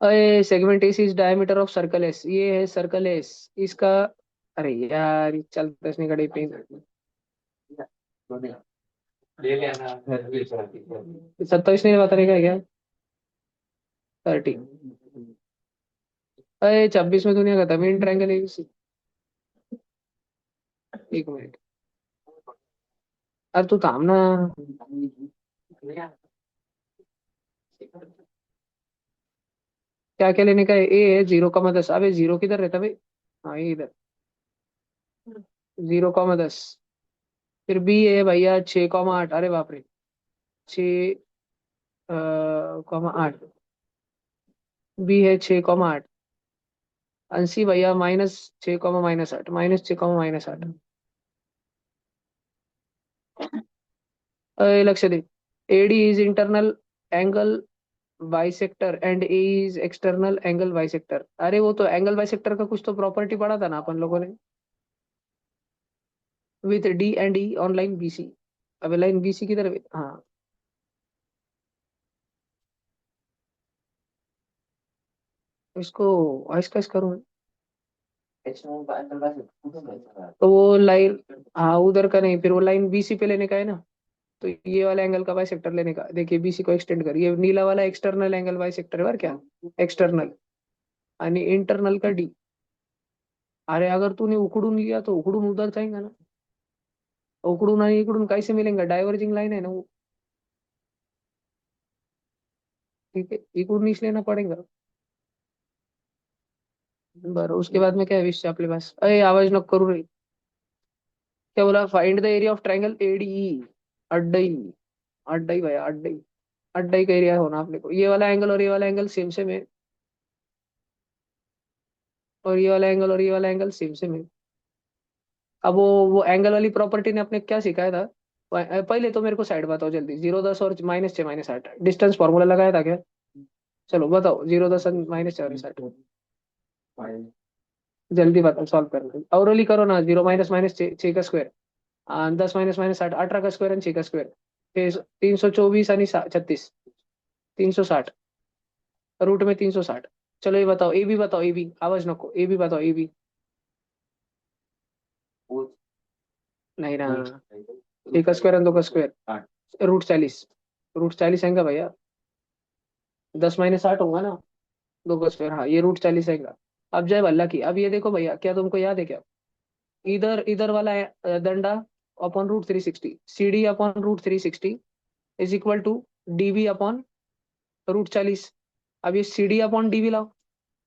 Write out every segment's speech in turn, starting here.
अरे segment S is diameter of circle S, ये है सर्कल एस इसका। अरे यार ये चलता नहीं कड़ी पे। 27 नहीं बता रहेगा क्या? 30। अरे 26 में दुनिया का था मेन ट्रायंगल एबीसी। एक मिनट। अरे तू थाम ना। क्या क्या लेने का है? ए है 0,10। अबे जीरो किधर रहता भाई? हाँ ये इधर। 0,10। फिर बी है भैया 6,8। अरे बाप रे। 6,8। बी है 6,8। 80 भैया -6, -8, -6, -8। लक्ष्य दे। AD is internal angle bisector and A is external angle bisector. अरे वो तो एंगल बाइसेक्टर का कुछ तो प्रॉपर्टी पढ़ा था ना अपन लोगों ने। With D and E on line BC. अब लाइन बीसी किधर है? हाँ। इसको आइस का करूँ। तो वो लाइन, हाँ उधर का नहीं, फिर वो लाइन बीसी पे लेने का है ना। तो ये वाला एंगल का बाइसेक्टर लेने का। देखिए बीसी को एक्सटेंड कर, ये नीला वाला एक्सटर्नल एंगल बाइसेक्टर है बार क्या? एक्सटर्नल। आणि इंटरनल का डी। अरे अगर तूने उकडून लिया तो उकडून उधर जाएगा ना। उकडून आणि इकडून कैसे मिलेंगे? डाइवर्जिंग लाइन है ना वो। ठीक है, इकडून नीचे लेना पड़ेगा। बरं उसके बाद में क्या है विषय आपके पास? अरे आवाज न करू रे। क्या बोला? Find the area of triangle ADE. अड्डई। अड्डई भैया अड्डई। अड्डई का एरिया होना आपने को। ये वाला एंगल और ये वाला एंगल सेम सेम है। और ये वाला एंगल और ये वाला एंगल सेम सेम है। अब वो एंगल वाली प्रॉपर्टी ने अपने क्या सिखाया था? पहले तो मेरे को साइड बताओ जल्दी। 0, 10 और -6, -8 डिस्टेंस फॉर्मूला लगाया था क्या? चलो बताओ। 0, 10 -4, 8। जल्दी बताओ, सॉल्व करो और ओरली करो ना। 0 - -6 का स्क्वायर। 10 - -8 18 का स्क्वायर आणि 6 का स्क्वायर। 324 आणि 36। 360। रूट में 360। चलो ये बताओ ए बी, बताओ ए बी, आवाज नको, ए बी बताओ ए बी। नहीं ना। एक का स्क्वायर और दो का स्क्वायर। √40। √40 आएगा भैया। 10 - 8 होगा ना। दो का स्क्वायर, हाँ ये √40 आएगा। अब जय भल्ला की। अब ये देखो भैया, क्या तुमको याद है क्या? इधर इधर वाला है डंडा upon √360, C D upon √360 is equal to DB upon √40। अब ये सी डी अपॉन डीबी लाओ।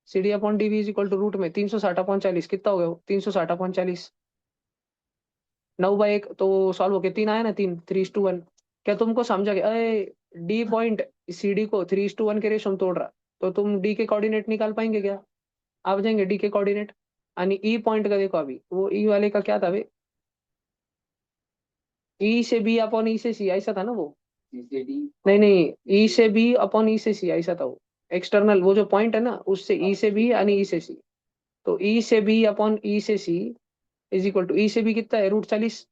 C D upon DB is equal to root में 360/40। कितना हो गया? 360/40। 9/1 तो सॉल्व हो गया। 3 आया ना, 3 3:1। क्या तुमको समझा गया? अरे डी पॉइंट सी डी को 3:1 के रेशो में तोड़ रहा। तो तुम डी के कोऑर्डिनेट निकाल पाएंगे क्या? आ जाएंगे डी के कोऑर्डिनेट। यानी ई पॉइंट का देखो, अभी वो ई वाले का क्या था भाई? ई से बी अपॉन ई से सी ऐसा था ना वो। नहीं नहीं, ई से बी अपॉन ई से सी ऐसा था वो। एक्सटर्नल वो जो पॉइंट है ना, उससे ई से बी यानी ई से सी। तो ई से बी अपॉन ई से सी इज इक्वल टू, ई से बी कितना है? √40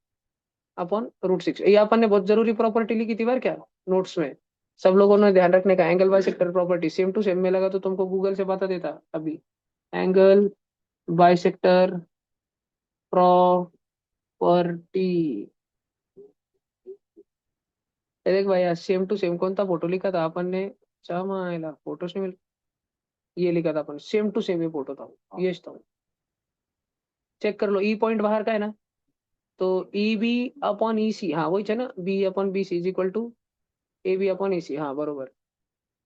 अपॉन √6। ये अपन ने बहुत जरूरी प्रॉपर्टी लिखी थी बार क्या, नोट्स में। सब लोगों ने ध्यान रखने का। Angle bisector property same to same में लगा तो तुमको गूगल से बता देता अभी। Angle bisector property. देख भाई सेम टू सेम कौन सा फोटो लिखा था अपन ने? चमाइला फोटोज नहीं मिल। ये लिखा था अपन, सेम टू सेम ये फोटो था। ये था। चेक कर लो, ई पॉइंट बाहर का है ना। तो E B upon e c, हाँ वही है ना। B upon b c is equal to a b upon e c, हाँ बरोबर।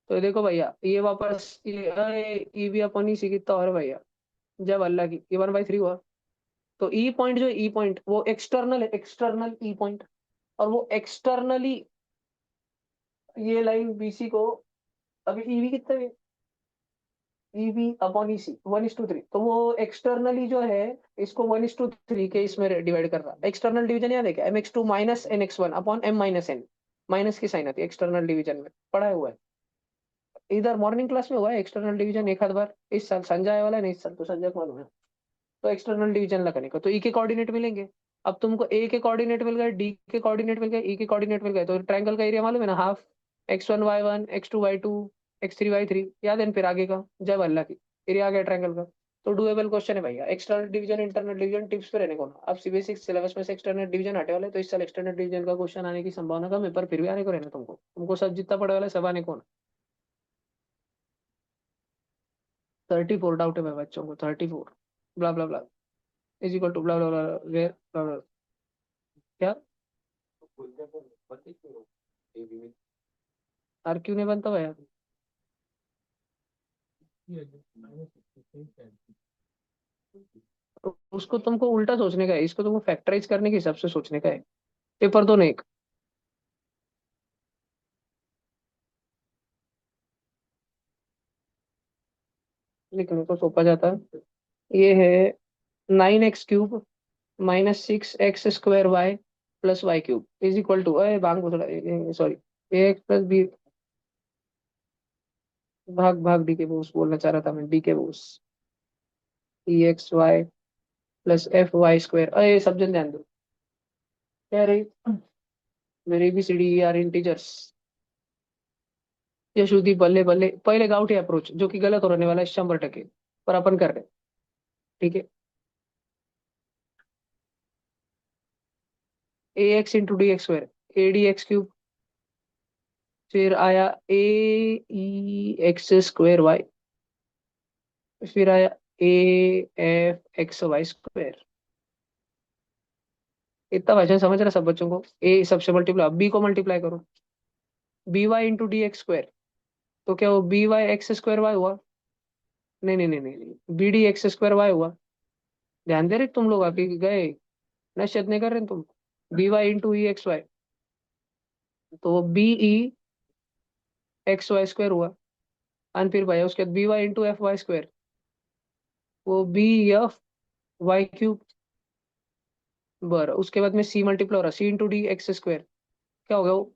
तो देखो भैया ये वापस ये, अरे ई बी अपॉन ई सी कितना और भैया? जब अल्लाह की, ये 1/3 हुआ। तो ई पॉइंट जो ई पॉइंट वो एक्सटर्नल है, एक्सटर्नल ई पॉइंट। और वो एक्सटर्नली ये लाइन बीसी को, अभी ईवी कितना है? ईवी अपॉन ई सी 1:3। तो वो एक्सटर्नली जो है, इसको 1:3 के इसमें डिवाइड कर रहा है। एक्सटर्नल डिवीजन याद है क्या? MX2 -NX1 upon M-N। Minus की साइन आती है एक्सटर्नल डिवीजन में, पढ़ा हुआ है। इधर मॉर्निंग क्लास में हुआ है एक्सटर्नल डिवीजन एक आध बार। इस साल संजय वाला नहीं, इस साल तो संजय को मालूम है। तो एक्सटर्नल डिवीजन लगाने का, तो ई के कोऑर्डिनेट मिलेंगे। अब तुमको ए के कोऑर्डिनेट मिल गए, डी के कोऑर्डिनेट मिल गए, ई के कोऑर्डिनेट मिल गए, तो ट्रायंगल का एरिया मालूम है ना? Half. X1 Y1, X2 Y2, x3 y3 याद है, फिर आगे का जब अल्लाह की एरिया आ गया ट्रायंगल का। तो डुएबल क्वेश्चन है भैया। External division internal division tips पे रहने को ना। अब CBSE सिलेबस में से एक्सटर्नल डिवीजन हटे वाले, तो इस साल एक्सटर्नल डिवीजन का क्वेश्चन आने की संभावना कम है, पर फिर भी आने को रहना तुमको, तुमको सब जितना पड़े वाला है सब आने को ना। 34 डाउट है भाई बच्चों को, 34 blah blah blah is equal to blah blah blah where blah blah. क्या आर क्यों नहीं बनता भाई? तो उसको तुमको उल्टा सोचने का है, इसको तुमको फैक्टराइज करने के हिसाब से सोचने का है। पेपर तो नहीं। लिखने को सौंपा जाता है। ये है 9x³ -6x² y plus y³ is equal to, अरे भाग थोड़ा, सॉरी, a x + b, भाग भाग डी के बोस बोलना चाह रहा था मैं, डी के बोस EXY + FY²। अरे सब जन ध्यान दो, क्या रही मेरी भी सी डी आर इंटीजर्स। यशुदी बल्ले बल्ले, पहले गाउटी अप्रोच जो कि गलत होने वाला है 100%, पर अपन कर रहे हैं। ठीक है, AX × DX², ADX³, फिर आया AEX²y, फिर आया AFXY²। इतना वचन समझ रहा सब बच्चों को? ए सबसे मल्टीप्लाई, बी को मल्टीप्लाई करो, BY × DX², तो क्या वो BY x² y हुआ? नहीं नहीं नहीं नहीं नहीं, BD x² y हुआ। ध्यान दे रहे तुम लोग, अभी गए नशत नहीं कर रहे तुम। BY × EXY, तो BE xy² हुआ। और फिर भाई उसके बाद BY × FY², वो BF y³। बर उसके बाद में C मल्टीप्लाई हो रहा, C × D x², क्या हो गया वो?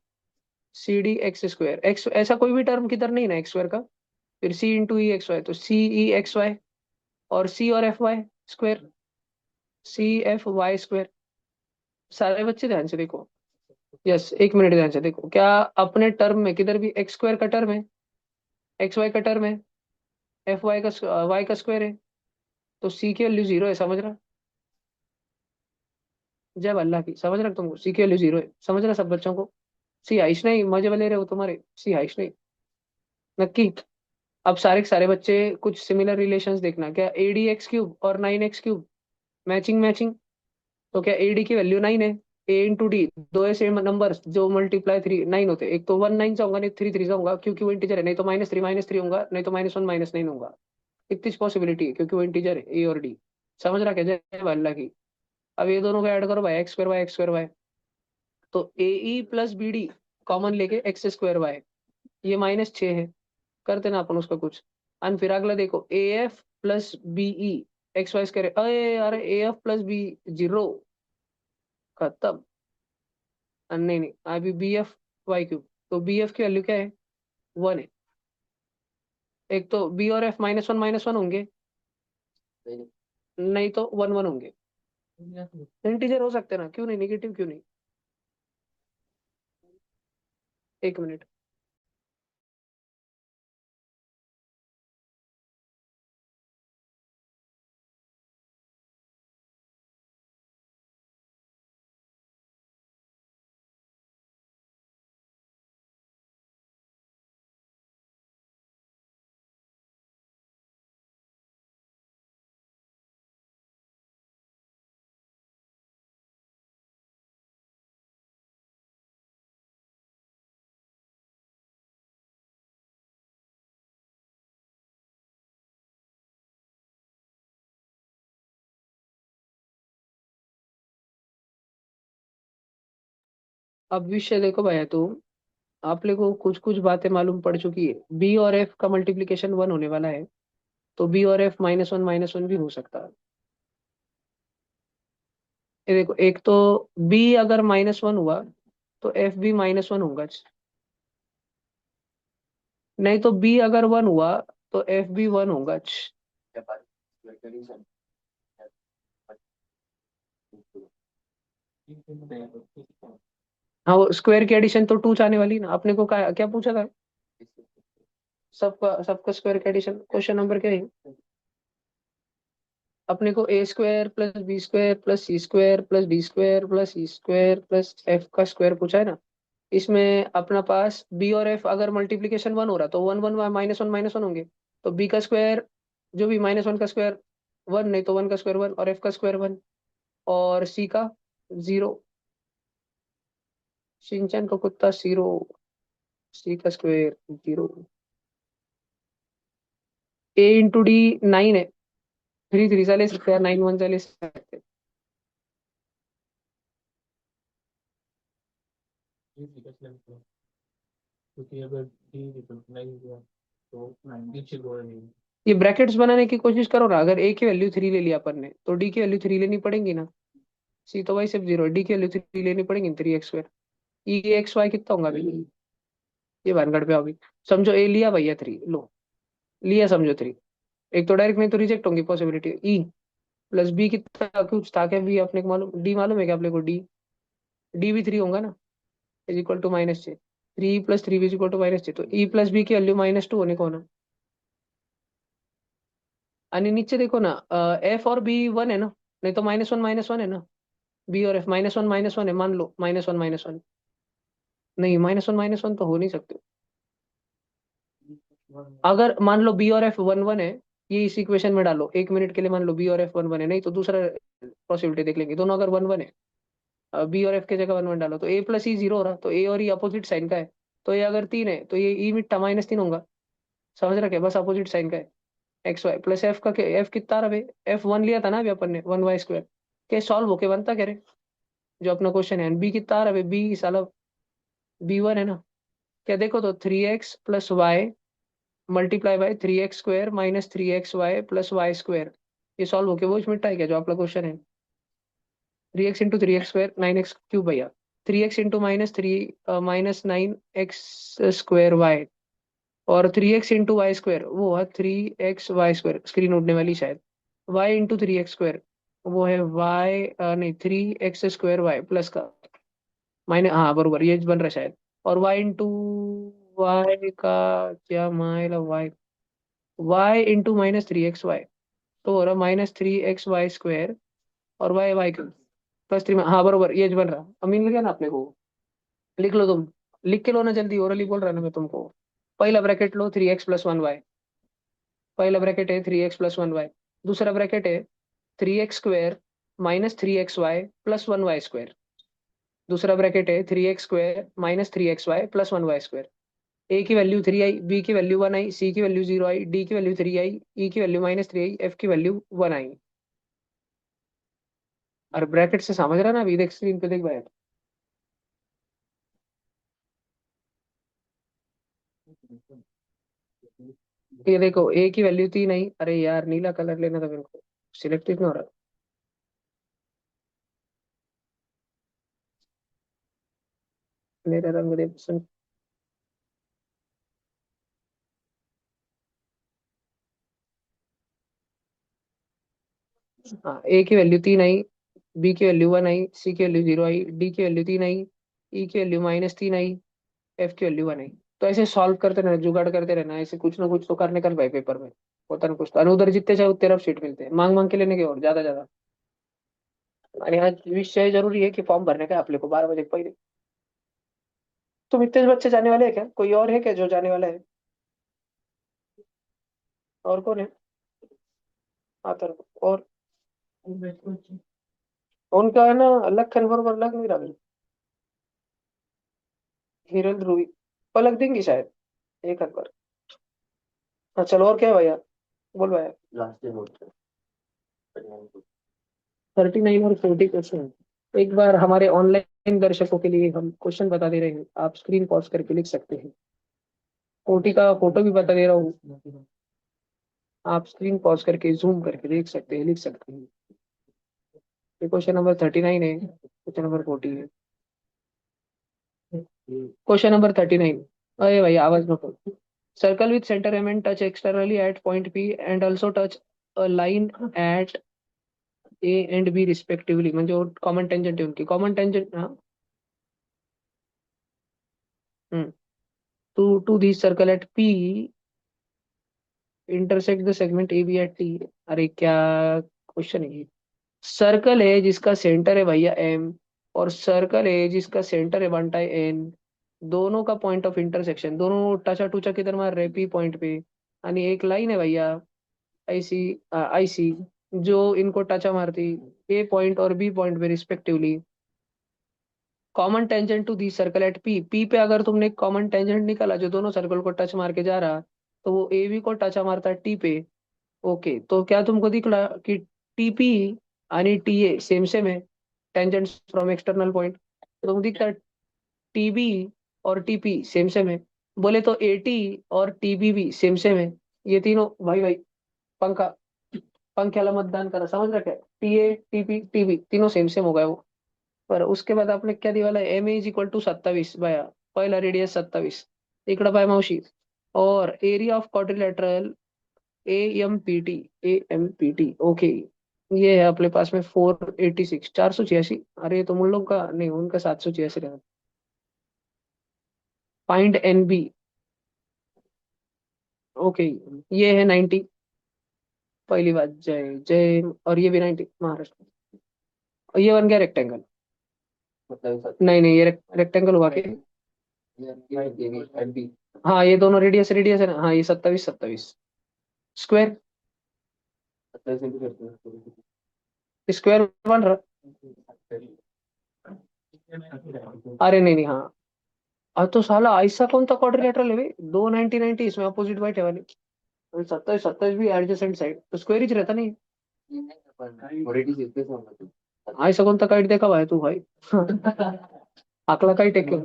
CD x², एक्स ऐसा कोई भी टर्म किधर नहीं ना x² का। फिर C × EXY, तो CEXY, और C और FY², CFY²। सारे बच्चे ध्यान से देखो। यस, 1 मिनट ध्यान से देखो, क्या अपने टर्म में किधर भी x² का टर्म है, XY का टर्म है, FY का y का स्क्वायर है, तो C की वैल्यू 0 है, समझ रहा? जय अल्लाह की, समझ रहा तुमको? C की वैल्यू 0 है, समझ रहा सब बच्चों को? सी आइश नहीं, मजे में ले रहे हो तुम्हारे, सी आइश नहीं, नक्की। अब सारे के सारे बच्चे कुछ सिमिलर रिलेशंस देखना, क्या AD x³ और 9x³ मैचिंग मैचिंग। तो क्या AD की वैल्यू 9 है, A × D, दो ऐसे नंबर जो मल्टीप्लाई 9 होते हैं, एक तो 1 9 से होगा, नहीं 3 3 से होगा, क्योंकि वो इंटीजर है, नहीं तो -3 होगा, नहीं तो -1 -9 होगा। इतनी पॉसिबिलिटी है क्योंकि वो इंटीजर है ए और डी। समझ रहा क्या? जय अल्लाह की। अब ये दोनों को ऐड करो भाई, x²y तो AE + BD कॉमन लेके x²y, ये -6 है, करते ना अपन उसका कुछ। अन फिर अगला देखो, AF + BE XY², अरे अरे AF + B 0, खत्म। नहीं नहीं, अभी BF y³, तो BF की वैल्यू क्या है? 1 है। एक तो B और F -1 होंगे, नहीं तो 1 1 होंगे। इंटीजर हो सकते हैं ना, क्यों नहीं, निगेटिव क्यों नहीं? 1 मिनट। अब विषय देखो भैया, तो आप लोगों को कुछ कुछ बातें मालूम पड़ चुकी है। बी और एफ का मल्टीप्लीकेशन 1 होने वाला है, तो बी और एफ -1 भी हो सकता है। ये देखो, एक तो बी अगर -1 हुआ, तो एफ भी -1 होगा। नहीं तो बी अगर 1 हुआ, तो एफ भी 1 होगा। हाँ, वो स्क्वायर की एडिशन तो 2 चाहने वाली ना, अपने को क्या क्या पूछा था? सबका सबका स्क्वायर का एडिशन। क्वेश्चन नंबर क्या है? अपने को a square plus b square plus c square plus d square plus e square plus f का स्क्वायर पूछा है ना। इसमें अपना पास बी और एफ अगर मल्टीप्लीकेशन वन हो रहा तो वन वन माइनस वन होंगे। तो बी का स्क्वायर जो भी माइनस वन का स्क्वायर वन, नहीं तो वन का स्क्वायर वन, और एफ का स्क्वायर वन, और सी का जीरो। शिनचैन का कुत्ता जीरो। सी का स्क्वायर जीरो। ए इंटू डी 9 है। थ्री थ्री सा ले सकते हैं, 9 1 सा ले सकते हैं। ये ब्रैकेट्स बनाने की कोशिश करो ना। अगर ए की वैल्यू 3 ले लिया अपन ने तो डी की वैल्यू 3 लेनी पड़ेगी ना। सी तो वाई सिर्फ जीरो, डी की वैल्यू 3 लेनी पड़ेगी, 3x स्क्वायर। ई एक्स वाई कितना होगा अभी? ये भानगढ़ पे अभी। समझो ए लिया भैया 3 लो। लिया समझो 3। एक तो डायरेक्ट, नहीं तो रिजेक्ट होंगी पॉसिबिलिटी। ई प्लस बी कितना कुछ था क्या? बी अपने को मालूम, डी मालूम है क्या अपने को? डी, डी भी 3 होगा ना। Is equal to -6। 3 + 3 is equal to -6। तो ई प्लस बी की वैल्यू -2 होने को होना। आणि नीचे देखो ना, एफ और बी वन है ना। नहीं तो -1 -1 है ना। बी और एफ -1 -1 है, मान लो -1 -1। नहीं, -1 -1 तो हो नहीं सकते। अगर मान लो बी और एफ वन वन है, ये इस इक्वेशन में डालो 1 मिनट के लिए। मान लो बी और एफ वन वन है, नहीं तो दूसरा पॉसिबिलिटी देख लेंगे। दोनों अगर वन वन है, बी और एफ के जगह वन वन डालो, तो ए प्लस ई जीरो हो रहा। तो ए और ई अपोजिट साइन का है। तो ये अगर 3 है तो ये ई मिट्टा -3 होगा। समझ रहा क्या? बस अपोजिट साइन का है। एक्स वाई प्लस एफ का एफ कितना रहा? एफ वन लिया था ना अभी अपन ने, 1y स्क्वायर। के सॉल्व होके बनता क्या रे? जो अपना क्वेश्चन है। बी कितना रहा? बी साला बी वन है ना। क्या देखो तो 3x + y multiply by 3x square -3xy + y square. ये सॉल्व होके वो इसमें है क्या जो आपका क्वेश्चन है? 3x × 3x स्क्वायर 9x³ भैया। 3x × -9x² y। और 3x × y स्क्वायर वो है 3xy स्क्वायर, स्क्रीन उड़ने वाली शायद। y × 3x स्क्वायर वो है y, नहीं 3x² y प्लस का माइनस, हाँ बरोबर ये बन रहा है शायद। और y × y का क्या माइला y × -3xy। तो हो रहा -3xy स्क्वायर। और y +3 हाँ बरोबर ये बन रहा। अब मिल गया ना अपने को। लिख लो तुम। लिख के लो ना जल्दी, ओरली बोल रहा ना मैं तुमको। पहला ब्रैकेट लो 3x + 1y। पहला ब्रैकेट है 3x + 1y। दूसरा ब्रैकेट है 3x square -3xy + 1y square. दूसरा ब्रैकेट है 3x square -3xy + 1y square. A की वैल्यू 3 आई, बी की वैल्यू 1 आई, सी की वैल्यू 0 आई, डी की वैल्यू 3 आई, ई की वैल्यू -3 आई, एफ की वैल्यू 1 आई। और ब्रैकेट से समझ रहा ना? अभी देख स्क्रीन पे देख भाई। ये देखो ए की वैल्यू 3 आई। अरे यार नीला कलर लेना था मेरे को, सिलेक्ट नहीं हो रहा। मेरा रंग दे पसंद। हाँ, ए की वैल्यू 3 आई, बी की वैल्यू 1 आई, सी की वैल्यू 0 आई, डी की वैल्यू 3 आई, ई की वैल्यू -3 आई, एफ की वैल्यू 1 आई। तो ऐसे सॉल्व करते रहना, जुगाड़ करते रहना, ऐसे कुछ ना कुछ तो करने का भाई पेपर में। होता ना कुछ तो। और उधर जितने चाहे उतने रफ शीट मिलते हैं, मांग मांग के लेने के और ज्यादा ज्यादा। अरे आज विषय जरूरी है कि फॉर्म भरने का है अपने को 12 बजे पहले। तुम इतने बच्चे जाने वाले हैं क्या? कोई और है क्या जो जाने वाला है? और कौन है? आता रहो। और उनका है ना, लखन बरोबर लग नहीं रहा मेरे। हिरल रूही पलक देंगी शायद एक आध बार। हाँ चलो, और क्या है भैया? बोल भैया। 39 और 40 क्वेश्चन। एक बार हमारे ऑनलाइन दर्शकों के लिए हम क्वेश्चन बता दे रहे हैं, आप स्क्रीन पॉज करके लिख सकते हैं। 40 का फोटो भी बता दे रहा हूँ। आप स्क्रीन पॉज करके जूम करके देख सकते हैं, लिख सकते हैं। ये क्वेश्चन नंबर 39 है, क्वेश्चन नंबर 40 है। Question number 39। अरे भाई आवाज में। Circle with centre M and touch externally at point P and also touch a line at A and B respectively. म्हणजे कॉमन टेंजेंट है उनकी, कॉमन टेंजेंट। हाँ। To to this circle at P intersect the segment A B at T. अरे क्या question है ये। Circle है जिसका सेंटर है भैया एम, और सर्कल है जिसका सेंटर है 1/n। दोनों का पॉइंट ऑफ इंटरसेक्शन, दोनों टचा टूचा किधर मार रहे, पी पॉइंट पे। यानी एक लाइन है भैया, ऐसी ऐसी, जो इनको टचा मारती ए पॉइंट और बी पॉइंट पे respectively. Common tangent to the circle at P, P पे अगर तुमने कॉमन टेंजेंट निकाला जो दोनों सर्कल को टच मार के जा रहा, तो वो ए बी को टचा मारता है टी पे। ओके, तो क्या तुमको दिखला कि टीपी आणि टी ए सेम सेम है, टेंजेंट्स फ्रॉम एक्सटर्नल पॉइंट। तो तुमको दिखता है टीबी और टीपी सेम सेम है। बोले तो एटी और टीबी भी सेम सेम है। ये तीनों भाई भाई, पंखा, पंख्याला मतदान करा, समझ रखे। टी ए टीपी टीबी तीनों सेम सेम हो गए वो। पर उसके बाद आपने क्या दिवाला, एम इज इक्वल टू 27 बाया, पहिला रेडियस 27, इकडं बाय मावशी। और area of quadrilateral A M P T, A M P T, okay. ये है अपने पास में 486, 486। अरे ये तो मुन लोग का नहीं, उनका 786 रहा। Find N B, okay. ये है 90, पहली बात, जय जय। और ये भी 90 महाराष्ट्र। और ये बन गया रेक्टेंगल। नहीं नहीं, ये रेक्टेंगल हुआ के। हाँ ये दोनों रेडियस रेडियस है ना, हाँ ये 27 27। स्क्वायर, स्क्वायर बन रहा। अरे नहीं नहीं, हाँ। तो साला ऐसा कौन सा क्वाड्रिलेटरल है भाई, दो 90 90 इसमें अपोजिट बाइट है वाली। 27 27 भी एडजेसेंट साइड, तो स्क्वायर ही रहता नहीं। ऐसा कौन सा काइट देखा भाई तू भाई। अकला काइट है क्यों।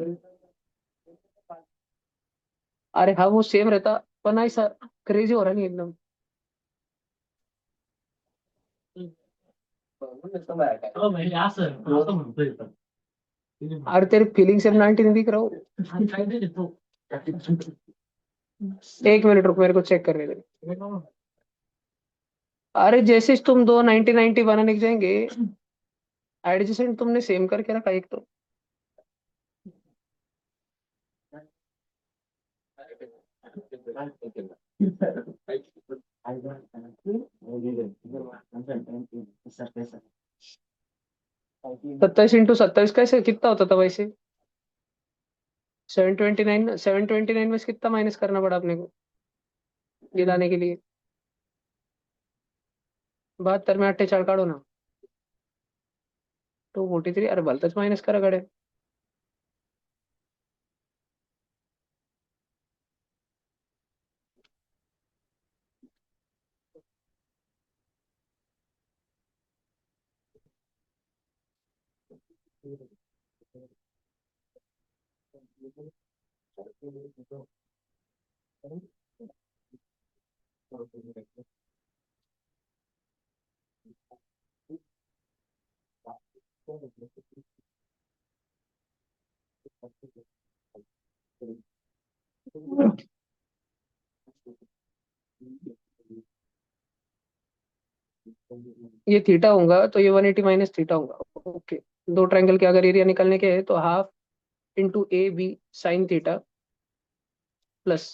अरे हाँ वो सेम रहता, पर ऐसा क्रेजी हो रहा नहीं एकदम। अरे तेरी फीलिंग से 90 नहीं दिख रहा हूँ। एक मिनट रुक, मेरे को चेक करने दे। अरे जैसे ही तुम दो 90 90 बनाने के जाएंगे, एडजेसेंट तुमने सेम करके रखा एक तो। सत्ताईस इंटू 27 कैसे, कितना होता था वैसे। 729, 729 में से कितना माइनस करना पड़ा अपने को ये लाने के लिए। 72 में 8 4 काढ़ो ना। 243, अरे भलतच माइनस करा गड़े। ये थीटा होगा तो ये 180 माइनस थीटा होगा, ओके। दो ट्रायंगल के अगर एरिया निकालने के हैं तो half into A B sine theta plus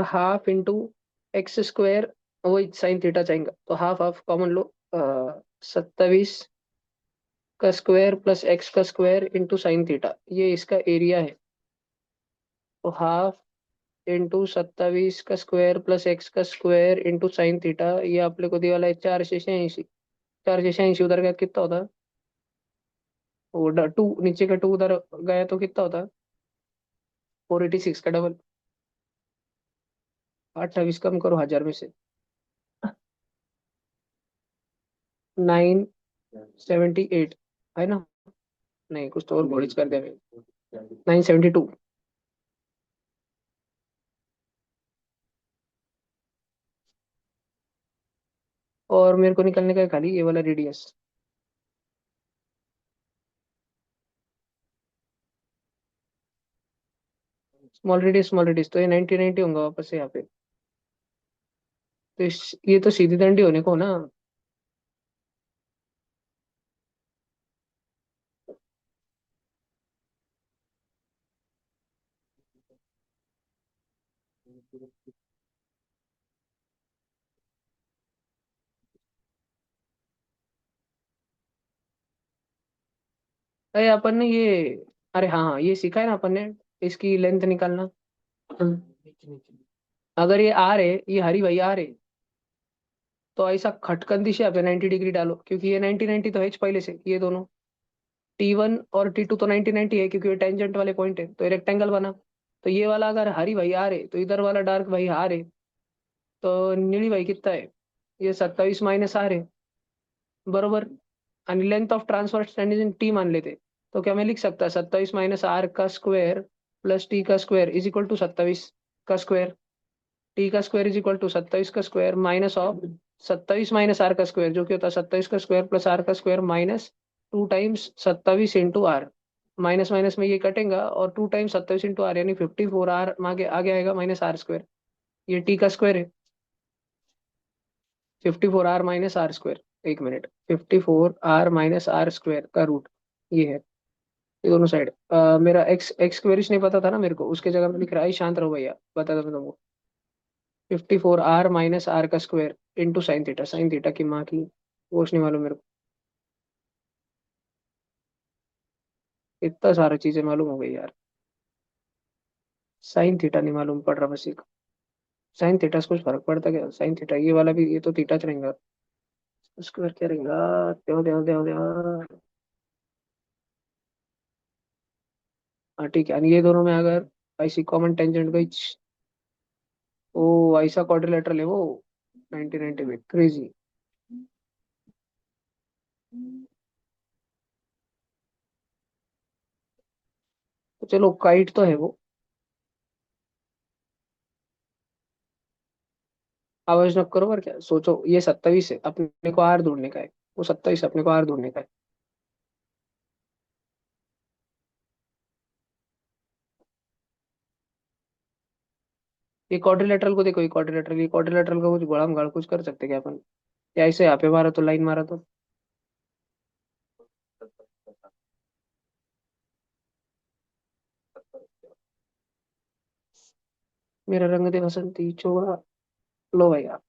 half into x square, वही साइन थीटा चाहेगा तो हाफ हाफ कॉमन लो। 27 का स्क्वायर प्लस एक्स का स्क्वायर इंटू साइन थीटा, ये इसका एरिया है। तो हाफ इंटू 27 का स्क्वायर प्लस एक्स का स्क्वायर इंटू साइन थीटा, ये आपने को दिया वाला है 486। 486 उधर गया कितना होता, वो टू नीचे का टू उधर गया तो कितना होता, 486 का डबल। 28 कम करो 1000 में से, 978 है ना। नहीं कुछ तो और घोड़िच कर दिया मैंने। 972। और मेरे को निकलने का है खाली ये वाला रेडियस। स्मॉल रेडियस तो ये 90 90 होगा वापस से यहाँ पे। तो ये तो सीधी दंडी होने को ना। अरे अपन ने ये, अरे हाँ हाँ, ये सीखा है ना अपन ने, इसकी लेंथ निकालना। अगर ये आर है, ये हरी भाई आर है, तो ऐसा खटकन दिशा पे 90 डिग्री डालो, क्योंकि ये 90 90 तो है ही पहले से, ये दोनों T1 और T2 तो 90 90 है, क्योंकि ये टेंजेंट वाले पॉइंट है, तो रेक्टेंगल बना। तो ये वाला अगर हरी भाई आ रहे, तो इधर वाला डार्क भाई आ रहे, तो नीली भाई कितना है, ये 27 - R है, बरोबर। आणि length of transfer tangent T मान लेते, तो क्या मैं लिख सकता 27 - R का स्क्वायर प्लस टी का स्क्वायर इज इक्वल टू 27 का स्क्वायर। टी का स्क्वायर इज इक्वल टू 27 का स्क्वायर माइनस ऑफ 27 - R का स्क्वायर, जो कि होता है 27 का स्क्वायर प्लस आर का square minus 2 times 27 × R। Minus minus में ये कटेगा, और 2 टाइम्स 27 × R यानी 54R आगे आगे आएगा -R²। ये टी का स्क्वायर है, 54R - R²। एक मिनट, 54R - R² का रूट ये है, ये दोनों साइड। मेरा एक्स एक्स स्क्वेयर नहीं पता था ना मेरे को, उसके जगह में लिख रहा है, शांत रहो भैया, बता दो मैं तुमको। 54R - R का square into sine theta, sine theta की माँ की, वो नहीं मालूम मेरे को। इतना सारा चीजें मालूम हो गई यार। साइन थीटा नहीं मालूम पड़ रहा बस एक। साइन थीटा से कुछ फर्क पड़ता क्या, साइन थीटा ये वाला भी, ये तो थीटा च रहेगा। स्क्वायर क्या रहेगा, देव देव देव देव। हाँ ठीक है, और ये दोनों में अगर ऐसी कॉमन टेंजेंट गई, ओ ऐसा क्वाड्रिलेटरल है वो, 90 90 में क्रेजी। तो चलो काइट तो है वो। आवाज न करो, और क्या सोचो, ये 27 है, अपने को आर ढूंढने का है। वो 27 अपने को आर ढूंढने का है। ये क्वाड्रिलेटरल को देखो, ये क्वाड्रिलेटरल का कुछ बड़ा गाड़ कुछ कर सकते क्या अपन, या ऐसे यहाँ पे मारा तो लाइन मारा तो। मेरा रंग दे बसंती चोगा। लो भैया।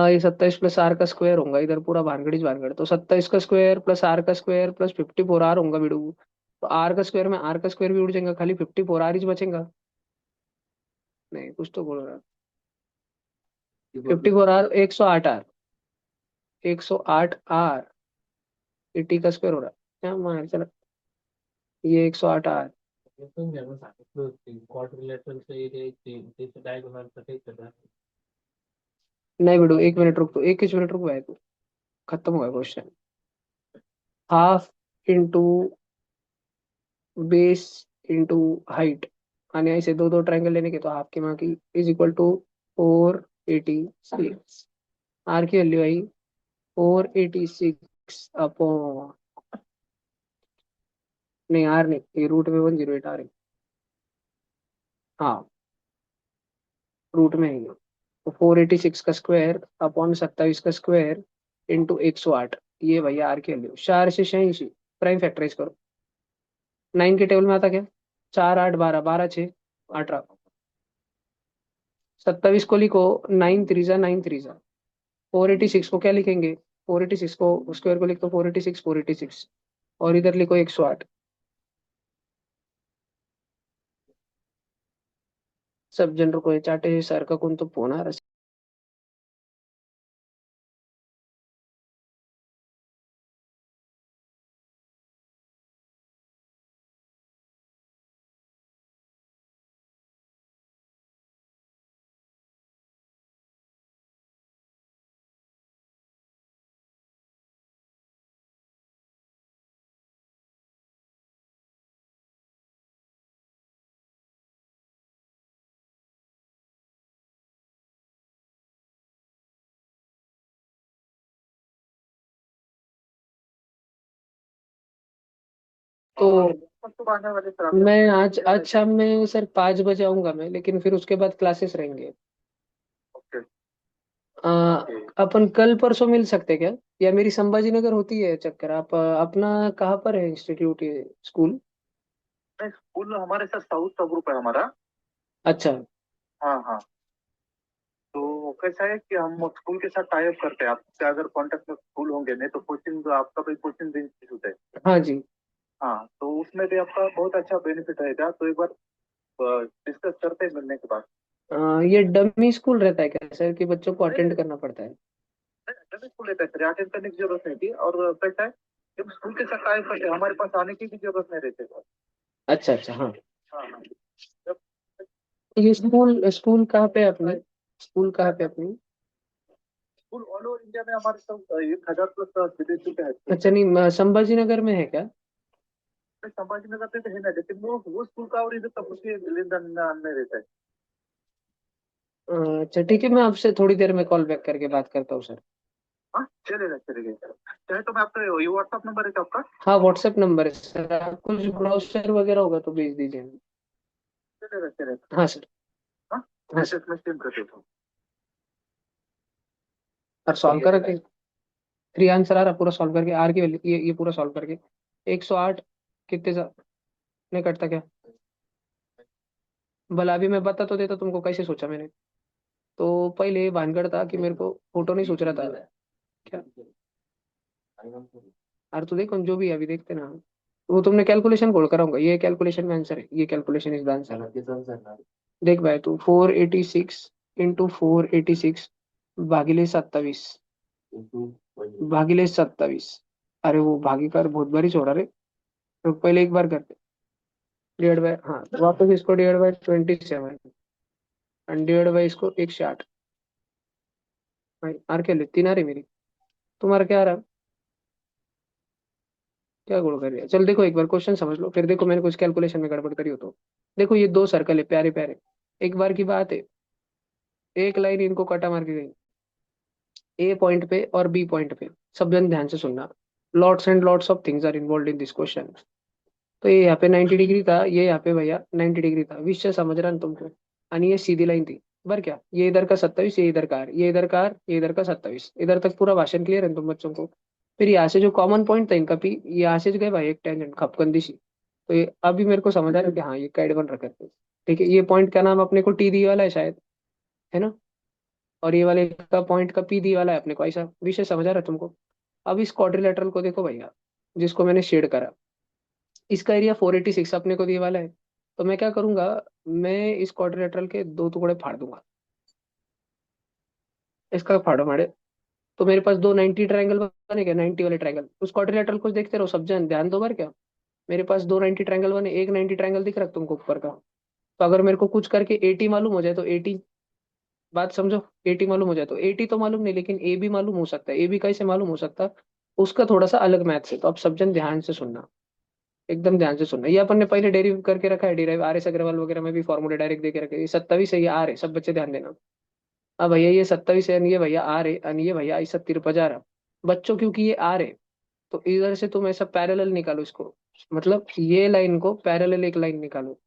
ये 27 + R का स्क्वायर होगा, इधर पूरा भानगड़ी भानगड़, तो 27 का स्क्वायर प्लस आर का स्क्वायर प्लस 54R होगा बिड़ू। तो आर का स्क्वायर में आर का स्क्वायर भी उड़ जाएगा, खाली 54R ही बचेगा। नहीं, कुछ तो बोल रहा है। 54R 108R, 108R। ये टी का स्क्वायर हो रहा है, क्या मान चला, ये 108R। नहीं बिड़ू, एक मिनट रुक, तो एक कुछ मिनट रुक भाई, तू खत्म हो गया question. Half into base into height, आणि ऐसे दो दो ट्रायंगल लेने के, तो हाफ की माँ की इज इक्वल टू 486। आर की वैल्यू आई 486 अपॉन, नहीं आर नहीं, ये रूट में 108 आ रही। हाँ, रूट में ही है। तो 486 का स्क्वायर अपॉन 27 का स्क्वायर इंटू 108, ये भैया आर की वैल्यू 4 से 86। प्राइम फैक्टराइज करो, 9 के टेबल में आता क्या, 4 8 12, 12 6 18। 27 को लिखो 9 3 जा 9 3 जा। 486 को क्या लिखेंगे, 486 को स्क्वायर को लिखो 486 486, और इधर लिखो 108। सब जनर को ये चाटे सर का कौन तो फोन आ रहा तो। मैं आज शाम में सर 5 बजे आऊंगा मैं, लेकिन फिर उसके बाद क्लासेस रहेंगे। आ, अपन कल परसों मिल सकते क्या, या मेरी संभाजी नगर होती है चक्कर, आप अपना कहाँ पर है इंस्टीट्यूट, ये स्कूल। नहीं, स्कूल हमारे साथ साउथ का ग्रुप है हमारा। अच्छा। हाँ हाँ। तो कैसा है कि हम स्कूल के साथ टाई अप करते हैं, आपके अगर कांटेक्ट में स्कूल होंगे, नहीं तो कोचिंग, आपका भी कोचिंग इंस्टीट्यूट है। हाँ जी। हाँ, तो उसमें भी आपका बहुत अच्छा बेनिफिट रहेगा, तो एक बार डिस्कस करते हैं मिलने के बाद। ये डमी स्कूल रहता है क्या सर, कि बच्चों को अटेंड करना पड़ता है? नहीं, स्कूल लेते हैं, अटेंड करने की जरूरत नहीं थी, और कैसा है जब स्कूल के साथ टाई अप करते हैं, हमारे पास आने की भी जरूरत नहीं रहती है। अच्छा अच्छा, हाँ। हाँ हाँ। जब ये स्कूल स्कूल कहाँ पे है अपने? स्कूल कहाँ पे अपनी? स्कूल ऑल ओवर इंडिया में हमारे सब 1,000 प्लस विदेशी का है स्कूल। अच्छा, नहीं संभाजी नगर में है क्या? संभाजी नगर पे तो है ना, लेकिन वो स्कूल का और इधर का कुछ लेन देन में रहता है। अच्छा ठीक है, मैं आपसे थोड़ी देर में कॉल बैक करके बात करता हूँ सर। हाँ, चलेगा चलेगा। चाहे तो मैं आपका ये व्हाट्सअप नंबर है क्या आपका? हाँ, व्हाट्सएप नंबर है सर, आप कुछ ब्राउजर वगैरह होगा तो भेज दीजिए। चलेगा चलेगा। हाँ सर। हाँ, हाँ सर। मैसेज में सेंड कर देता हूँ। और सॉल्व कर के थ्री आंसर आ रहा, पूरा सॉल्व करके आर की वैल्यू, ये पूरा सॉल्व करके 108 कितने से नहीं कटता क्या? भला अभी मैं बता तो देता तुमको, कैसे सोचा मैंने। तो पहले ये भानगढ़ था कि मेरे को फोटो नहीं सोच रहा था क्या। और तो देखो जो भी है, अभी देखते ना। वो तुमने कैलकुलेशन खोल कर आऊंगा, ये कैलकुलेशन में आंसर है, ये कैलकुलेशन इज द आंसर। देख भाई तू 486 इंटू 486 भागिले 27 भागिले 27। अरे वो भागीकार बहुत बारी छोड़ा रे। तो पहले एक बार करते, डिवाइड बाय, हाँ वापस इसको divide by 27 and divide by इसको 108। भाई आर क्या ले, 3 आ रही मेरी, तुम्हारा क्या आ रहा? क्या गुण कर रही है? चल देखो एक बार क्वेश्चन समझ लो, फिर देखो मैंने कुछ कैलकुलेशन में गड़बड़ करी हो तो। देखो ये दो सर्कल है प्यारे प्यारे, एक बार की बात है, एक लाइन इनको काटा मार के गई ए पॉइंट पे और बी पॉइंट पे। सब जन ध्यान से सुनना, lots and lots of things are involve in this question. तो ये यहाँ पे 90 डिग्री था, ये यहाँ पे भैया 90 डिग्री था, विषय समझ रहा ना तुमको। आणि ये सीधी लाइन थी, बर क्या, ये इधर का 27, ये इधर का आर, ये इधर का आर, ये इधर का 27, इधर तक पूरा भाषण क्लियर है तुम बच्चों को? फिर यहाँ से जो कॉमन पॉइंट था इनका पी, यहाँ से जो गए भाई एक टेंजेंट खपकंदी सी। तो ये अभी मेरे को समझ आ रहा है कि हाँ ये कैड बन रखा है। ठीक है, ये पॉइंट का नाम अपने को टी दी वाला है शायद, है ना? और ये वाले का पॉइंट का पी दी वाला है अपने को, ऐसा विषय समझ आ रहा है तुमको? अब इस क्वाड्रिलेटरल को देखो भैया, जिसको मैंने शेड करा, इसका एरिया 486 अपने को दिए वाला है। तो मैं क्या करूंगा, मैं इस क्वाड्रिलेटरल के दो टुकड़े फाड़ दूंगा, इसका फाड़ो मारे। तो मेरे पास दो 90 ट्रायंगल बनेगा, 90 वाले ट्रायंगल, उस क्वाड्रिलेटरल को देखते रहो सब जन, ध्यान दो बार क्या। मेरे पास दो 90 ट्रायंगल बने, एक 90 ट्रायंगल दिख रहा है तुमको ऊपर का? तो अगर मेरे को कुछ करके 80 मालूम हो जाए तो 80, बात समझो, 80 मालूम हो जाए तो 80 तो मालूम नहीं, लेकिन ए भी मालूम हो सकता है। ए भी कैसे मालूम हो सकता है, उसका थोड़ा सा अलग मैथ से। तो अब सब जन ध्यान से सुनना, एकदम ध्यान से सुनना। ये अपन ने पहले डेरिव करके रखा है, डेरिव आर एस अग्रवाल वगैरह में भी फॉर्मूले डायरेक्ट दे के रखे, ये 27 है, ये आर है, सब बच्चे ध्यान देना। अब भैया ये 27 है, and ये भैया आर है, and ये भैया ऐसा तिरपजा रहा बच्चों, क्योंकि ये आर है। तो इधर से तुम ऐसा पैरेलल निकालो इसको, मतलब ये लाइन को पैरेलल एक लाइन निकालो।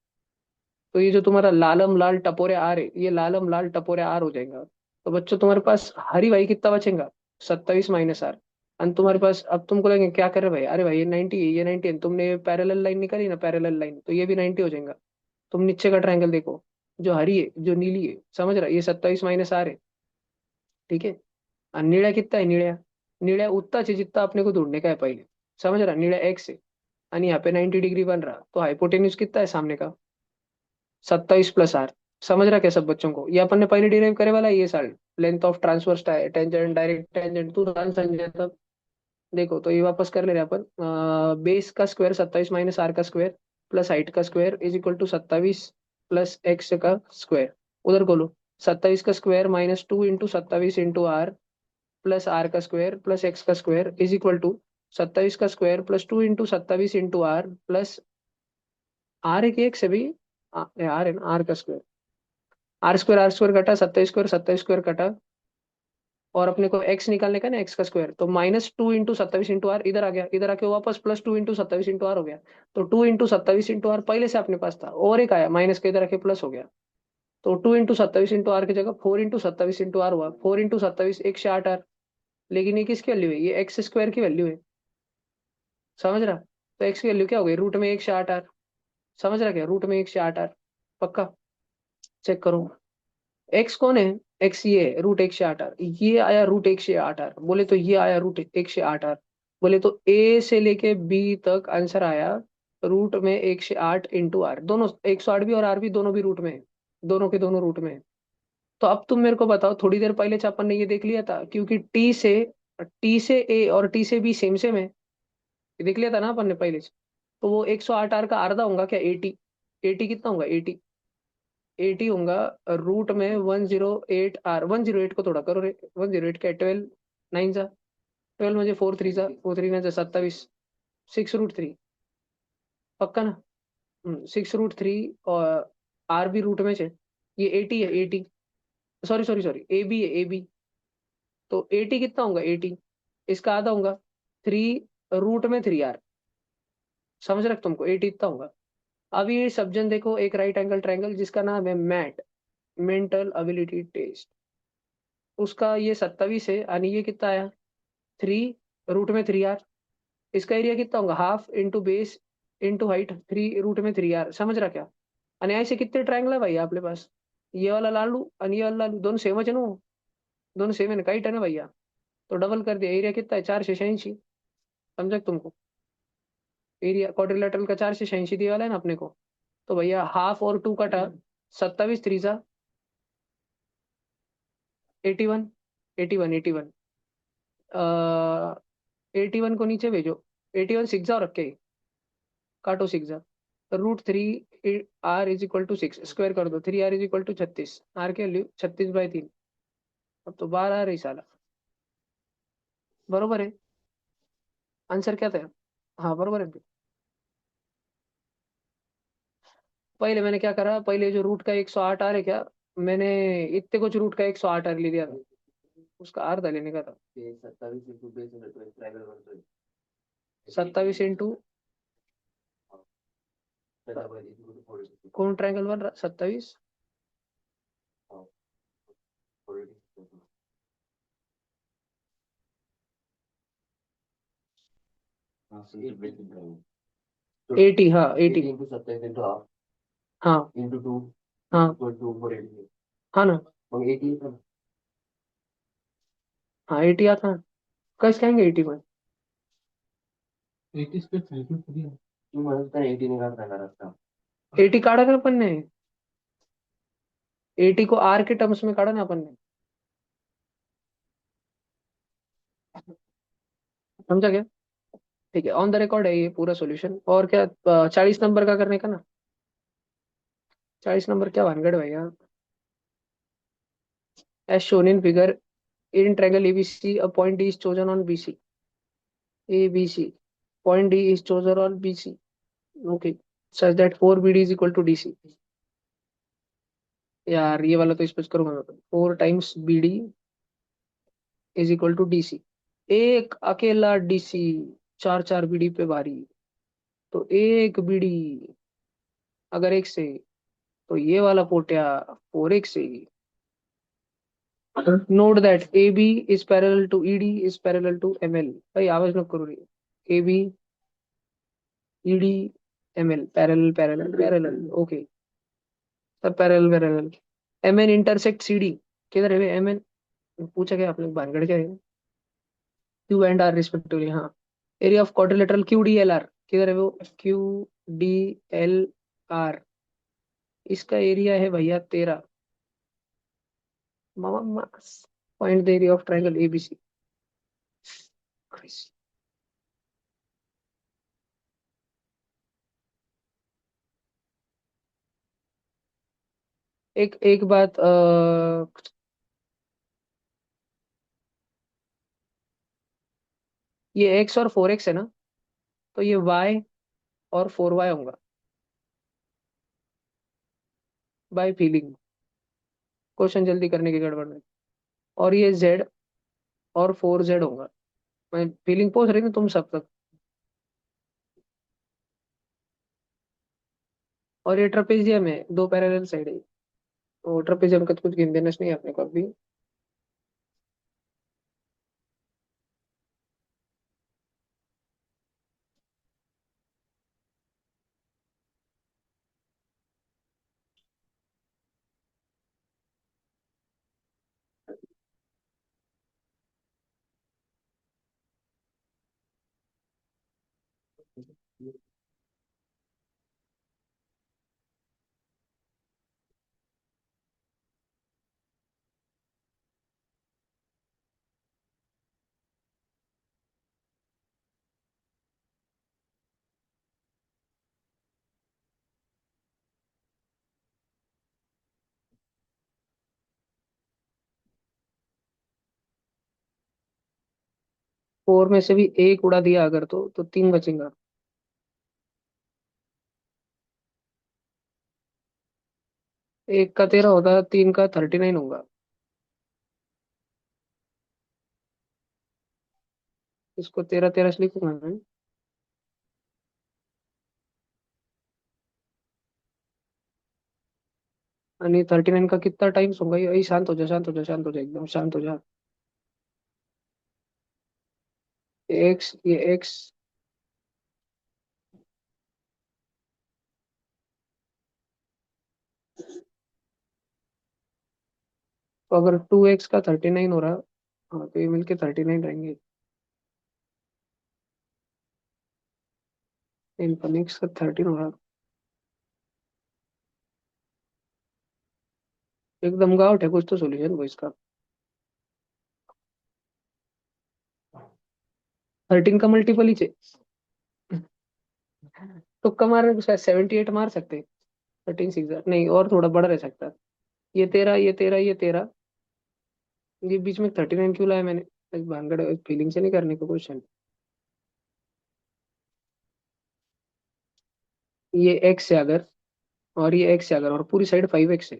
तो ये जो तुम्हारा लालम लाल टपोरे आर है, ये लालम लाल टपोरे आर हो जाएगा। तो बच्चों तुम्हारे पास हरी भाई कितना बचेगा, 27 माइनस आर। और तुम्हारे पास अब तुमको लगेगा क्या कर रहे भाई, अरे भाई ये 90 है, ये 90 है, तुमने पैरेलल लाइन निकाली ना, पैरेलल लाइन, तो ये भी 90 हो जाएगा। तुम नीचे का ट्रायंगल देखो, जो हरी है जो नीली है, समझ रहा, ये 27 माइनस आर है। ठीक है। और नीला कितना है, नीला, नीला उतना चाहिए जितना अपने को ढूंढने का है पहले, समझ रहा, नीला एक्स है। और यहाँ पे 90 डिग्री बन रहा, तो हाइपोटेन्यूज कितना है सामने का, 27 प्लस आर। समझ रहा क्या सब बच्चों को, ये अपन ने पहले डिराइव करे वाला है ये साल, length of transverse tangent direct tangent, तू ध्यान समझे तब। देखो तो ये वापस कर ले रहे हैं अपन, बेस का स्क्वायर 27 माइनस आर का स्क्वायर प्लस हाइट का square is equal to 27 plus x का स्क्वायर। उधर बोलो, 27 का square minus 2 into 27 into r plus r का स्क्वायर प्लस एक्स का स्क्वायर इज इक्वल टू 27 का square plus 2 into 27 into r plus r एक एक से भी आर है ना, आर का स्क्वायर, आर स्क्वायर कटा, 27 स्क्वायर कटा, और अपने को एक्स निकालने का ना, एक्स का स्क्वायर, तो -2 इंटू 27 इंटू आर इधर आ गया, इधर आके वापस +2 इंटू 27 इंटू आर हो गया। तो 2 इंटू 27 इंटू आर पहले से अपने पास था, और एक आया माइनस के, इधर आके प्लस हो गया। तो 2 इंटू 27 इंटू आर की जगह 4 इंटू 27 इंटू आर हुआ, 4 इंटू 27 108 आर। लेकिन ये किसकी वैल्यू है, ये एक्स स्क्वायर की वैल्यू है, समझ रहा? तो एक्स की वैल्यू क्या हो गई, रूट में 108 आर। समझ रहा क्या, रूट में 108 पक्का। चेक करो, एक्स कौन है, एक्स ये है रूट 108, ये आया रूट 108, बोले तो ये आया रूट 108, बोले तो ए से लेके बी तक आंसर आया रूट में 108 × आर, दोनों 108 भी और आर भी दोनों भी रूट में है, दोनों के दोनों रूट में है। तो अब तुम मेरे को बताओ, थोड़ी देर पहले चापन ने ये देख लिया था, क्योंकि टी से ए और टी से बी सेम सेम है, ये देख लिया था ना अपन ने पहले से। तो वो 108 आर का आधा होगा क्या, 80, 80 कितना होगा, 80 होगा रूट में 108 आर, 108 को थोड़ा करो रे, 108 का 12, 9 जा 12 म्हणजे 4 3 जा 4 3 27, 6 √3 पक्का ना। 6 √3 और आर भी रूट में से, ये 80 है, 80, sorry sorry sorry, A B है, ए बी। तो 80 कितना होगा, 80 इसका आधा होगा 3 √3 आर, समझ रख तुमको, 80 इतना होगा। अब ये सब जन देखो, एक राइट एंगल ट्रायंगल जिसका नाम है मैट, मेंटल एबिलिटी टेस्ट, उसका ये 27 है, यानी ये कितना आया 3 √3 आर, इसका एरिया कितना होगा half into base into height, 3 √3 r, समझ रहा क्या। आणि ऐसे कितने ट्रायंगल है भाई आपके पास, ये वाला लालू और ये वाला लालू दोनों सेम है ना, दोनों सेम है ना, काइट है ना भैया। तो डबल कर दिया, एरिया कितना है 486, समझा तुमको, एरिया क्वाड्रिलेटरल का 486 दिया वाला है ना अपने को। तो भैया हाफ और 2 कटा, 27 3 81, 81 81 को नीचे भेजो, 81 6 और रखे, काटो 6 √3 r is equal to 6, square कर दो, 3 r is equal to 36, r के वैल्यू 36/3, अब तो 12 आ रही साला, बरोबर है, आंसर क्या था, हाँ बरोबर है। पहले मैंने क्या करा, पहले जो रूट का 108 आ रहा है क्या, मैंने इतने कुछ रूट का 108 ले लिया था, उसका अर्धा लेने का था, 27 इंटू कौन ट्रायंगल बन रहा 27, एटी, हाँ 80, हाँ हाँ हाँ ना, हाँ 80 आता है, कैसे कहेंगे 80 में, 80 काढ़ा ना अपन ने, 80 को आर के टर्म्स में काढ़ा ना अपन ने, समझा क्या। ठीक है, ऑन द रिकॉर्ड है ये पूरा सॉल्यूशन, और क्या 40 नंबर का करने का ना, 40 नंबर क्या भानगढ़ भैया, as shown in figure, in triangle ABC, a point D is chosen on BC. ABC. Point D is chosen on BC. Okay. Such that 4BD is equal to DC. यार ये वाला तो स्पेस करूंगा मैं, 4 times BD is equal to DC। एक अकेला DC, चार चार BD पे भारी, तो एक BD अगर एक से, तो ये वाला पोटिया 4x से। Note that AB is parallel to ED is parallel to ML, भाई आवाज मत करो रही, AB ED ML parallel parallel parallel, okay, सब parallel parallel. MN intersect CD, किधर है MN, पूछा क्या आपने, भानगढ़ क्या है, Q एंड R रिस्पेक्टिवली, हाँ। एरिया ऑफ क्वाड्रिलेटरल QDLR, किधर है वो, QDLR, इसका एरिया है भैया 13, मामा point the area of triangle ABC। एक एक बात, ये x और 4x है ना, तो ये y और 4y होगा, बाय फीलिंग, क्वेश्चन जल्दी करने की गड़बड़ में। और ये z और 4z होगा, मैं फीलिंग पूछ रही हूँ तुम सब तक। और ये ट्रेपेजियम है, दो पैरेलल साइड है, तो ट्रेपेजियम का तो कुछ गिन देना नहीं है अपने को अभी। फोर में से भी एक उड़ा दिया अगर तो तीन बचेगा। एक का 13 होता, तीन का 39 होगा। इसको 13 13 से लिखूंगा मैं। यानी 39 का कितना टाइम्स होगा? ये शांत हो जा, शांत हो जा, शांत हो जा, एकदम शांत हो जा। एक्स, ये एक्स। तो अगर 2x का 39 हो रहा, हाँ तो ये मिलके 39 रहेंगे। इनका नेक्स्ट का 13 हो रहा। एकदम गाउट है, कुछ तो सोल्यूशन वो इसका। 13 का मल्टीपल ही तुक्का मारने को शायद 78 मार सकते। 13 6 नहीं, और थोड़ा बड़ा रह सकता है। ये 13, ये 13, ये 13। ये बीच में 39 क्यों लाया मैंने? भानगड़ फीलिंग से नहीं करने का क्वेश्चन। ये एक्स है अगर, और ये एक्स है अगर, और पूरी साइड 5x है,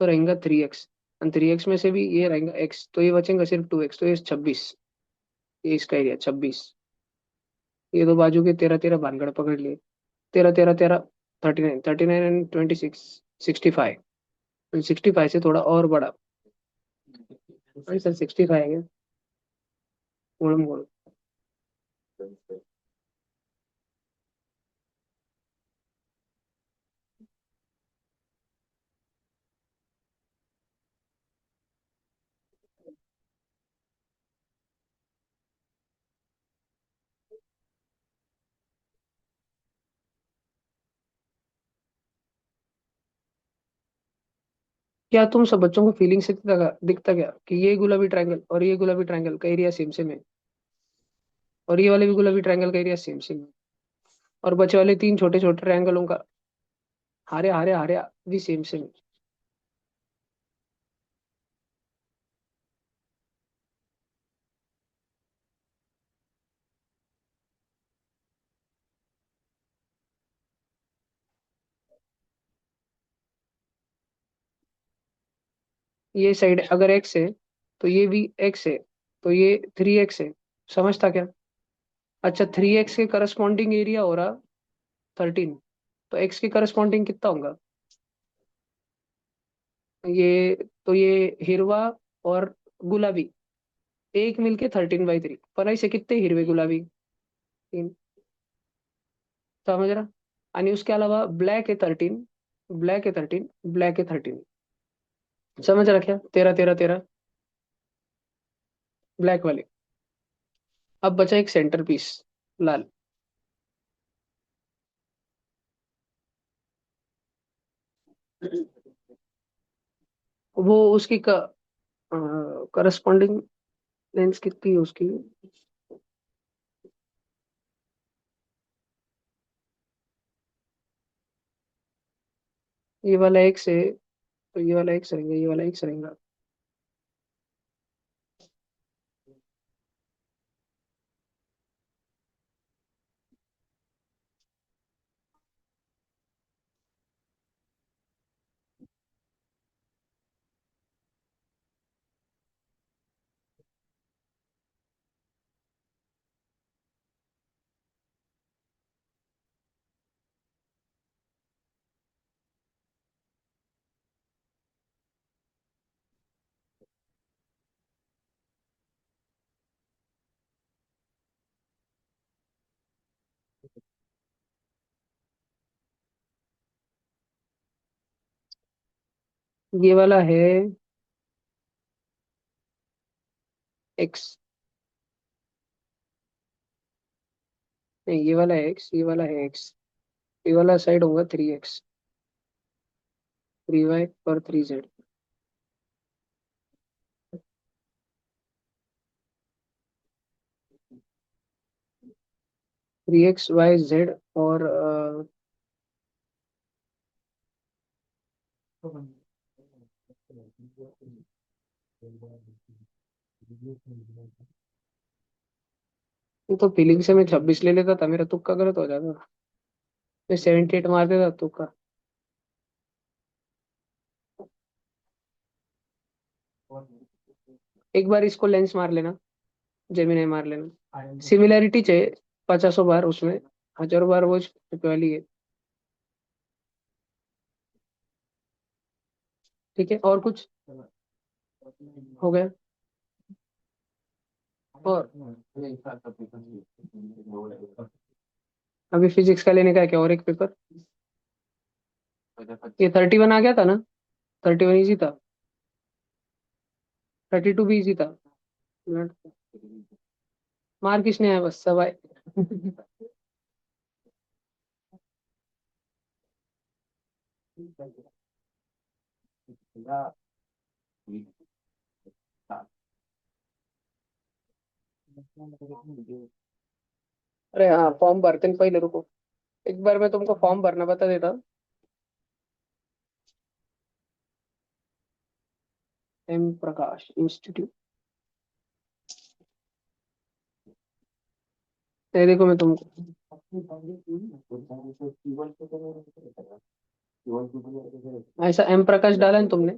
तो रहेगा 3x। 3x में से भी ये रहेगा x, तो ये बचेगा सिर्फ 2x, तो ये 26। ये इसका एरिया 26। ये दो बाजू के 13 13 भानगड़ पकड़ लिए। 13 13 13, 39 39 एंड 26, 65। 65 से थोड़ा और बड़ा। हाँ सर, 65 है। गोल गोल। क्या तुम सब बच्चों को फीलिंग से दिखता क्या कि ये गुलाबी ट्रायंगल और ये गुलाबी ट्रायंगल का एरिया सेम सेम है, और ये वाले भी गुलाबी ट्रायंगल का एरिया सेम सेम है, और बचे वाले तीन छोटे छोटे ट्रायंगलों का हारे हारे हारे भी सेम सेम है। ये साइड अगर एक्स है, तो ये भी एक्स है, तो ये 3x है। समझता क्या? अच्छा, 3x के करस्पॉन्डिंग एरिया हो रहा 13, तो एक्स के करस्पॉन्डिंग कितना होगा? ये तो ये हिरवा और गुलाबी एक मिलके 13/3, पर ऐसे कितने हिरवे गुलाबी? तीन। समझ रहा? आणि उसके अलावा ब्लैक है 13, ब्लैक है 13, ब्लैक है 13। समझ रहा क्या? 13 13 13 ब्लैक वाले। अब बचा एक सेंटर पीस, लाल। वो उसकी करस्पॉन्डिंग लेंस कितनी है उसकी? ये वाला एक से, तो ये वाला एक से रहेगा, ये वाला एक से रहेगा। ये वाला है एक्स। नहीं, ये वाला है एक्स, ये वाला है एक्स, ये वाला साइड होगा 3x, 3y और 3z। 3x y z और ये तो फीलिंग से मैं 26 ले लेता था, मेरा तुक्का गलत हो जाता। मैं 78 मार देता तुक्का। एक बार इसको लेंस मार लेना, जेमिनाई मार लेना, सिमिलैरिटी चाहिए 50 बार उसमें, 1000 बार वो वाली है। ठीक है, और कुछ हो गया? और अभी फिजिक्स का लेने का है क्या, और एक पेपर? ये 31 आ गया था ना? 31 इजी था, 32 भी इजी था। मार किसने आया बस सब आए। अरे हाँ, फॉर्म भरते हैं पहले, रुको। एक बार मैं तुमको फॉर्म भरना बता देता हूँ। एम प्रकाश इंस्टीट्यूट, ये देखो मैं तुमको, ऐसा एम प्रकाश डाला है तुमने?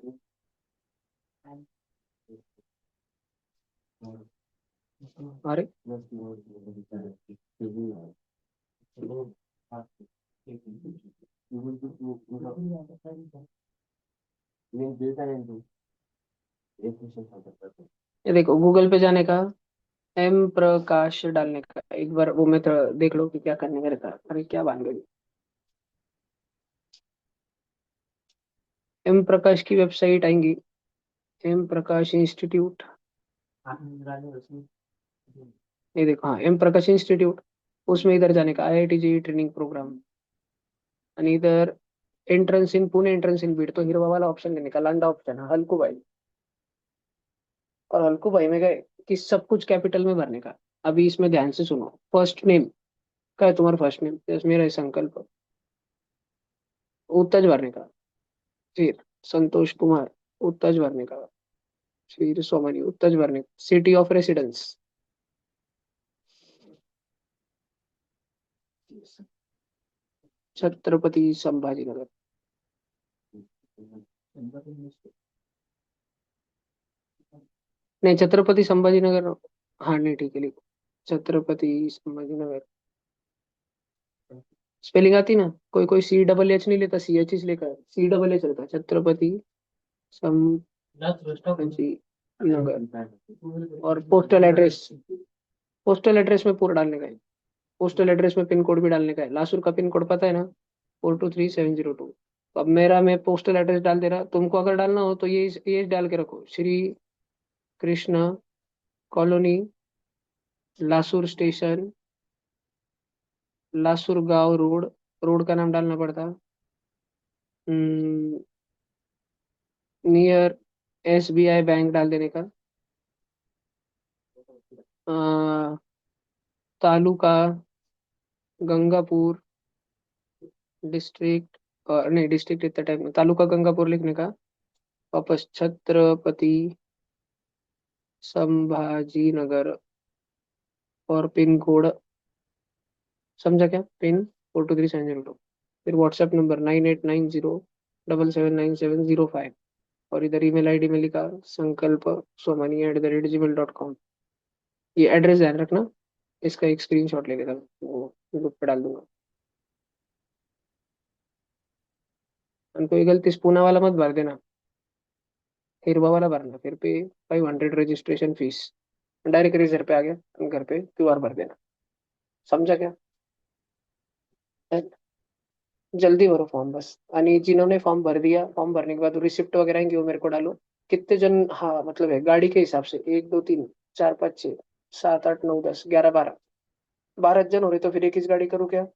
अरे ये देखो, गूगल पे जाने का, एम प्रकाश डालने का, एक बार वो मैं तो देख लो कि क्या करने मेरे का। अरे क्या बात गई, एम प्रकाश की वेबसाइट आएंगी, एम प्रकाश इंस्टीट्यूट, ये देखो, हाँ एम प्रकाश इंस्टीट्यूट। उसमें इधर जाने का, IIT जेई ट्रेनिंग प्रोग्राम, आणि इधर एंट्रेंस इन पुणे, एंट्रेंस इन बीड, तो हिरवा वाला ऑप्शन लेने का, लांडा ऑप्शन है, हल्कू भाई। और हल्कू भाई में गए कि सब कुछ कैपिटल में भरने का। अभी इसमें ध्यान से सुनो, फर्स्ट नेम क्या है तुम्हारा, फर्स्ट नेम जैसे मेरा है संकल्प, उत्तज भरने का। फिर संतोष कुमार, उत्तज भरने का। फिर सोमनी, उत्तज भरने का। City of residence, Chhatrapati Sambhajinagar. नहीं, छत्रपति संभाजीनगर। हाँ नहीं, ठीक है, लिखो छत्रपति संभाजीनगर। स्पेलिंग आती ना? कोई कोई CHH नहीं लेता, CH लेकर CHH रहता है, छत्रपति संभाजी नगर। और पोस्टल एड्रेस, पोस्टल एड्रेस में पूरा डालने का है। पोस्टल एड्रेस में पिन कोड भी डालने का है। लासुर का पिन कोड पता है ना? 423702। तो अब मेरा, मैं पोस्टल एड्रेस डाल दे रहा, तुमको अगर डालना हो तो ये डाल के रखो, श्री कृष्ण कॉलोनी, लासुर स्टेशन, लासुर गांव रोड, रोड का नाम डालना पड़ता, नियर SBI बैंक डाल देने का। अ, तालुका गंगापुर, डिस्ट्रिक्ट, नहीं डिस्ट्रिक्ट इतना टाइम में, तालुका गंगापुर लिखने का। वापस छत्रपति संभाजी नगर, और पिन कोड, समझा क्या? पिन 423702। फिर व्हाट्सएप नंबर 9890779705। और इधर email ID में लिखा संकल्प सोमानी@gmail.com। ये एड्रेस ध्यान रखना, इसका एक स्क्रीनशॉट ले लेता हूँ, वो ग्रुप पे डाल दूंगा। और कोई गलती स्पूना वाला मत भर देना, हिरवा वाला भरना, फिर पे 500 रजिस्ट्रेशन फीस। डायरेक्ट रेजर पे आ गया, घर पे QR भर देना। समझा क्या? जल्दी भरो फॉर्म बस। आणि जिन्होंने फॉर्म भर दिया, फॉर्म भरने के बाद रिसिप्ट वगैरह आएंगे, वो मेरे को डालो। कितने जन, हाँ मतलब है गाड़ी के हिसाब से, 1 2 3 4 5 6 7 8 9 10 11 12, 12 जन हो रहे तो फिर एक ही गाड़ी करूँ क्या?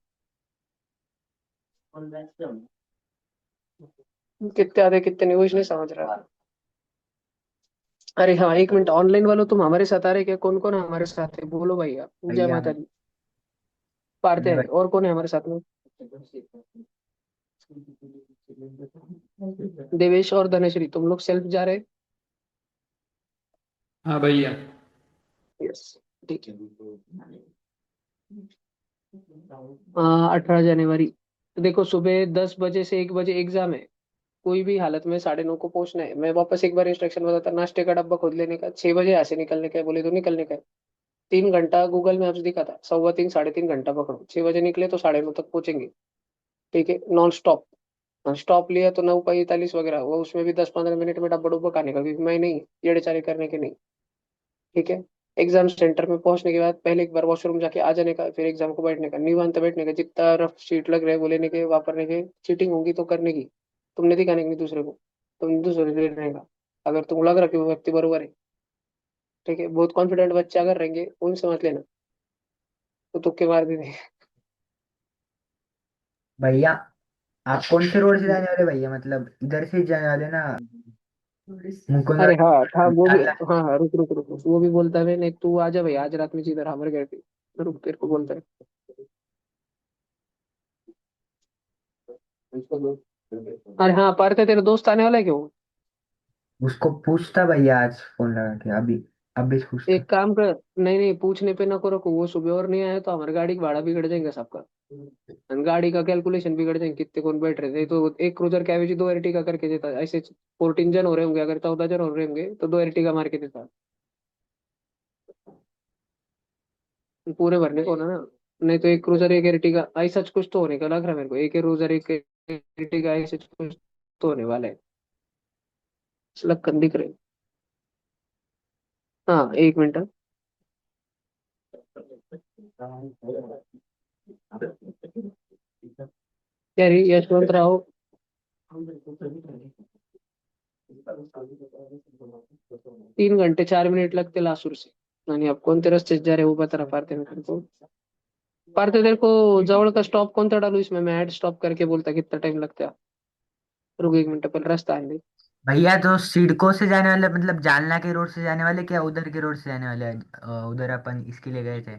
कितने आधे कितने नहीं, वो इसलिए समझ रहा। अरे हाँ, एक मिनट, ऑनलाइन वालों तुम हमारे साथ आ रहे क्या? कौन कौन है हमारे साथ है, बोलो भैया। जय भैया माता दी। पार्थ मैं है, और कौन है हमारे साथ में? देवेश और धनेश्वरी, तुम लोग सेल्फ जा रहे? हाँ भैया। यस, ठीक है। 18 जनवरी। तो देखो, सुबह 10 बजे से 1 बजे एग्जाम है। कोई भी हालत में 9:30 को पहुंचना है। मैं वापस एक बार इंस्ट्रक्शन बताता, नाश्ते का डब्बा खुद लेने का, 6 बजे यहाँ से निकलने का है, बोले तो निकलने का है। 3 घंटा गूगल मैप्स दिखा था, 3:15 3.5 घंटा पकड़ो, 6 बजे निकले तो 9:30 तक पहुंचेंगे। ठीक है, नॉन स्टॉप। स्टॉप लिया तो 9:45 वगैरह, वो उसमें भी 10-15 मिनट में डब्बा डुब्बा खाने का, क्योंकि मैं नहीं, येड़े चारे करने के नहीं। ठीक है। एग्जाम सेंटर में पहुंचने के बाद पहले एक बार वॉशरूम जाके आ जाने का, फिर एग्जाम को बैठने का, निवांत बैठने का, जितना रफ शीट लग रहे हैं वो लेने के, वापरने के। चीटिंग होगी तो करने की, तुमने दिखाने की नहीं दूसरे को, तुम दूसरे से लेने का। अगर तुम लग रहा कि वो व्यक्ति बरोबर है, ठीक है, बहुत कॉन्फिडेंट बच्चे अगर रहेंगे उनसे मत लेना, तो तुक्के मार देंगे। भैया आप कौन से रोड से जाने वाले भैया, मतलब इधर से जाने वाले ना, अरे मुकुंदवाड़ी हाँ था वो भी। डालना। हाँ हाँ, रुक रुक रुक रुक, वो भी बोलता है, नहीं तू आ जा भाई, आज रात में जिधर हमारे घर पे, रुक तेरे को बोलता है। अरे हाँ पार्थ है, तेरा दोस्त आने वाला है क्यों? उसको पूछता भैया, आज फोन लगा के अभी, अभी पूछता। एक काम कर, नहीं नहीं, पूछने पे ना करो, वो सुबह और नहीं आया तो हमारी गाड़ी का भाड़ा बिगड़ जाएगा सबका। और गाड़ी का कैलकुलेशन बिगड़ जाएंगे, कितने कौन बैठ रहे थे, तो एक क्रूजर कैवेज 2 एर्टिगा करके देता ऐसे। 14 जन हो रहे होंगे, अगर 14 जन हो रहे होंगे तो 2 एर्टिगा मार के देता। पूरे भरने को ना ना, नहीं तो एक क्रूजर एक एर्टिगा ऐसा कुछ तो होने का लग रहा है मेरे को, एक क्रूजर एक एर्टिगा ऐसे कुछ तो होने वाला है। लक्कन दिख रहे। हाँ, एक मिनट। यार ये यशवंत राव, 3 घंटे 4 मिनिट लगते लासूर से। आणि अब कोणते रस्ते जा रहे, वो बता रहा पार्थ मेरे को। पार्थ तेरे को जवळ का स्टॉप कौन सा डालू इसमें, मैं ऐड स्टॉप करके बोलता कितना टाइम लगता है। रुक 1 मिनट, पहले रास्ता आने दे। भैया तो सिडको से जाने वाले, मतलब जालना के रोड से जाने वाले, क्या उधर के रोड से जाने वाले? उधर अपन इसके लिए गए थे,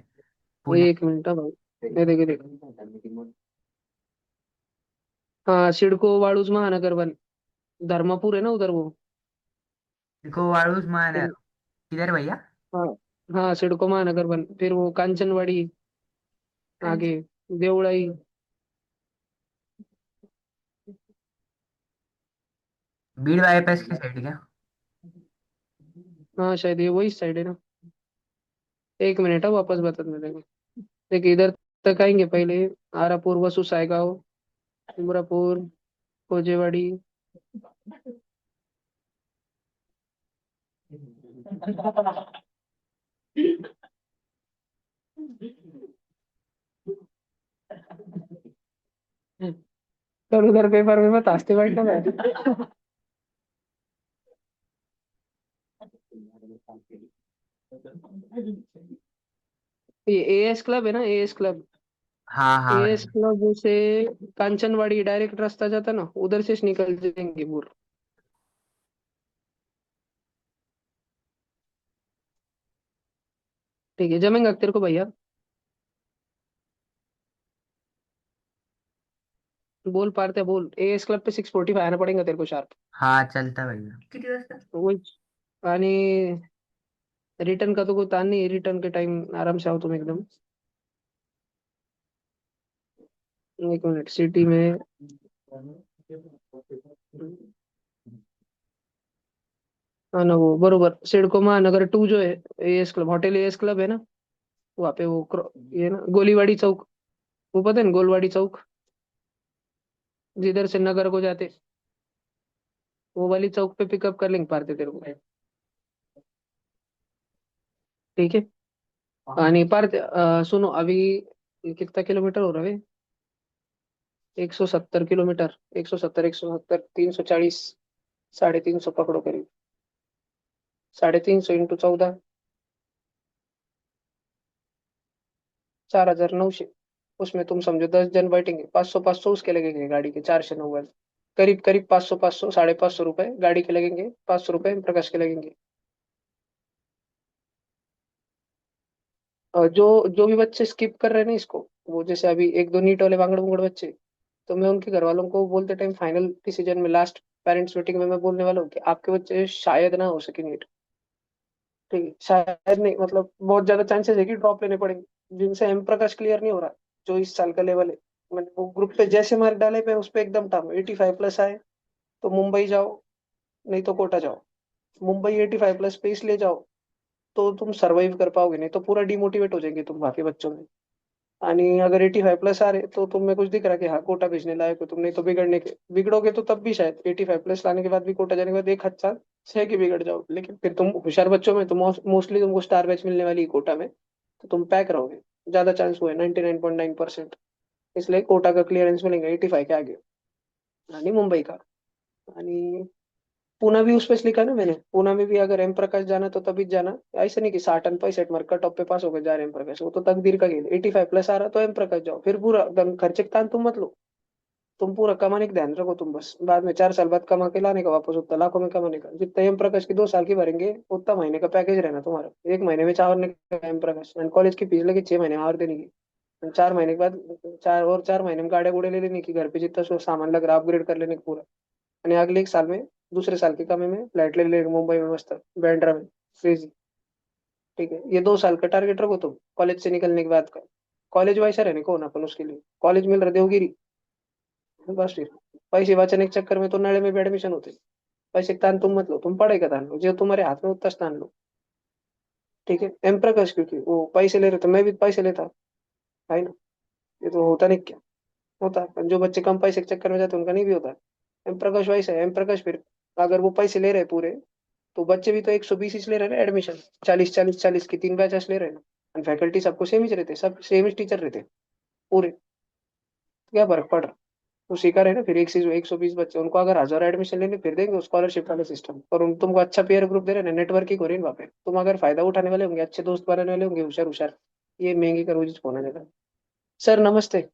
पुणे। 1 मिनट, हाँ भाई, ये देख देख। हाँ, सिडको वाळूज महानगर वन, धर्मापुर है ना उधर वो। सिडको वाळूज मान फिर- किधर भैया? हाँ हाँ, सिडको महानगर वन, फिर वो कांचनवाड़ी, आगे देवड़ाई। बीड़ बाईपास की साइड क्या? हाँ शायद ये वही साइड है ना। 1 मिनट है, वापस बता देने को। देखिए, इधर तक आएंगे पहले। आरापुर, वसु सायगांव, उमरापुर, खोजेवाड़ी। और उधर पेपर में मत हंसते बैठना मैं। ये एएस क्लब है ना, एएस क्लब। हाँ हाँ एएस भैया। क्लब से कांचनवाड़ी डायरेक्ट रास्ता जाता ना, उधर से निकल जाएंगे पूरे। ठीक है, जमेंगा तेरे को भैया। बोल पारते बोल, एएस क्लब पे 6:45 आना पड़ेगा तेरे को शार्प। हाँ चलता भैया, किती वाजता? वही। आणि रिटर्न का तो कोई तान नहीं, रिटर्न के टाइम आराम से आओ तुम एकदम। 1 मिनट, सिटी में। हाँ ना, वो बरोबर सिडको महानगर 2 जो है, as club, hotel as club है ना, वहाँ पे वो ये ना गोलीवाड़ी चौक, वो पता है ना गोलवाड़ी चौक, जिधर से नगर को जाते, वो वाली चौक पे पिकअप कर लेंगे पारते तेरे को। ठीक है। आणि पारते सुनो अभी, ये कितना किलोमीटर हो रहा है? 170 किलोमीटर, 170 340, 350 पकड़ो करीब। 350 इंटू 14, 4,900। उसमें तुम समझो 10 जन बैठेंगे, 500 500 उसके लगेंगे गाड़ी के, 490। करीब करीब 500 500, 550 रुपए गाड़ी के लगेंगे, 500 रुपए प्रकाश के लगेंगे। और जो जो भी बच्चे स्किप कर रहे हैं ना इसको, वो जैसे अभी एक दो नीट वाले वांगड़ वुंगड़ बच्चे, तो मैं उनके घर वालों को बोलते टाइम फाइनल डिसीजन में, लास्ट पेरेंट्स मीटिंग में मैं बोलने वाला हूँ कि आपके बच्चे शायद ना हो सके नीट। ठीक है, शायद नहीं, मतलब बहुत ज्यादा चांसेस है कि ड्रॉप लेने पड़ेंगे, जिनसे एम प्रकाश क्लियर नहीं हो रहा, जो इस साल का लेवल है। मैंने वो ग्रुप पे जैसे मार्क डाले, मैं उस पर एकदम टाइम 85 प्लस आए तो मुंबई जाओ, नहीं तो कोटा जाओ। मुंबई 85 प्लस पे इसलिए जाओ तो तुम सर्वाइव कर पाओगे, नहीं तो पूरा डिमोटिवेट हो जाएंगे तुम बाकी बच्चों में। आणि अगर 85 प्लस आ रहे तो तुम में कुछ दिख रहा है कि हाँ कोटा भेजने लायक हो तुम, नहीं तो बिगड़ोगे तो तब भी शायद 85 प्लस लाने के बाद भी, कोटा जाने के बाद एक अच्छा है कि बिगड़ जाओ, लेकिन फिर तुम होशियार बच्चों में तो मोस्टली तुमको स्टार बैच मिलने वाली है कोटा में, तो तुम पैक रहोगे। ज्यादा चांस हुए 99.9%। इसलिए कोटा का क्लियरेंस मिलेगा 85 के आगे, आणि मुंबई का। आणि पुणे भी उस पे लिखा है ना मैंने, पुणे में भी अगर एम प्रकाश जाना तो तभी जाना। ऐसे नहीं कि 60 और 65 मार्क कट ऑफ पे पास होकर जा रहे हैं एम प्रकाश, वो तो तकदीर का खेल। 85 प्लस आ रहा तो एम प्रकाश जाओ, फिर पूरा एकदम खर्चे का तान तुम मत लो। तुम पूरा कमाने का ध्यान रखो, तुम बस बाद में 4 साल बाद कमा के लाने का वापस, उतना लाखों में कमाने का। जितना एम प्रकाश की 2 साल की भरेंगे उतना महीने का पैकेज रहना तुम्हारा, एक महीने में चावरने का एम प्रकाश, एंड कॉलेज की फीस लगे 6 महीने में और देने की। and 4 महीने के बाद 4 महीने में गाड़े गुड़े ले लेने की, घर पे जितना सो सामान लग रहा अपग्रेड कर लेने का पूरा। आणि अगले एक साल में, दूसरे साल के कमे में फ्लैट ले लेंगे मुंबई में मस्त, बैंड्रा में, क्रेजी। ठीक है, ये 2 साल का टारगेट रखो तुम कॉलेज से निकलने के बाद का। कॉलेज वैसा रहने को ना अपन उसके लिए, कॉलेज मिल रहा देवगिरी, बस फिर पैसे बचाने के चक्कर में तो नड़े में भी एडमिशन होते। पैसे का तान तुम मत लो, तुम पढ़ाई का तान लो, जो तुम्हारे हाथ में उतना स्थान लो। ठीक है, एम प्रकाश क्योंकि वो पैसे ले रहे थे, मैं भी पैसे लेता, है ना। ये तो होता नहीं क्या, होता है। जो बच्चे कम पैसे के चक्कर में जाते हैं उनका नहीं भी होता। एम प्रकाश वैसा है, एम प्रकाश फिर अगर वो पैसे ले रहे हैं पूरे, तो बच्चे भी तो 120 ले रहे हैं ना एडमिशन, 40 40 40 की 3 बैचेस ले रहे हैं ना। फैकल्टी सबको सेम ही रहते, सब सेम ही टीचर रहते पूरे, तो क्या फर्क पड़ रहा। तो सिखा रहे ना, फिर 120 बच्चे, उनको अगर 1000 एडमिशन लेने फिर देंगे स्कॉलरशिप वाले सिस्टम, और तुमको अच्छा पेयर ग्रुप दे रहे हैं ना, नेटवर्किंग हो रही है वहाँ पे, तुम अगर फायदा उठाने वाले होंगे, अच्छे दोस्त बनाने वाले होंगे, होशियार होशियार, ये महंगी का रोज होना देगा। सर नमस्ते।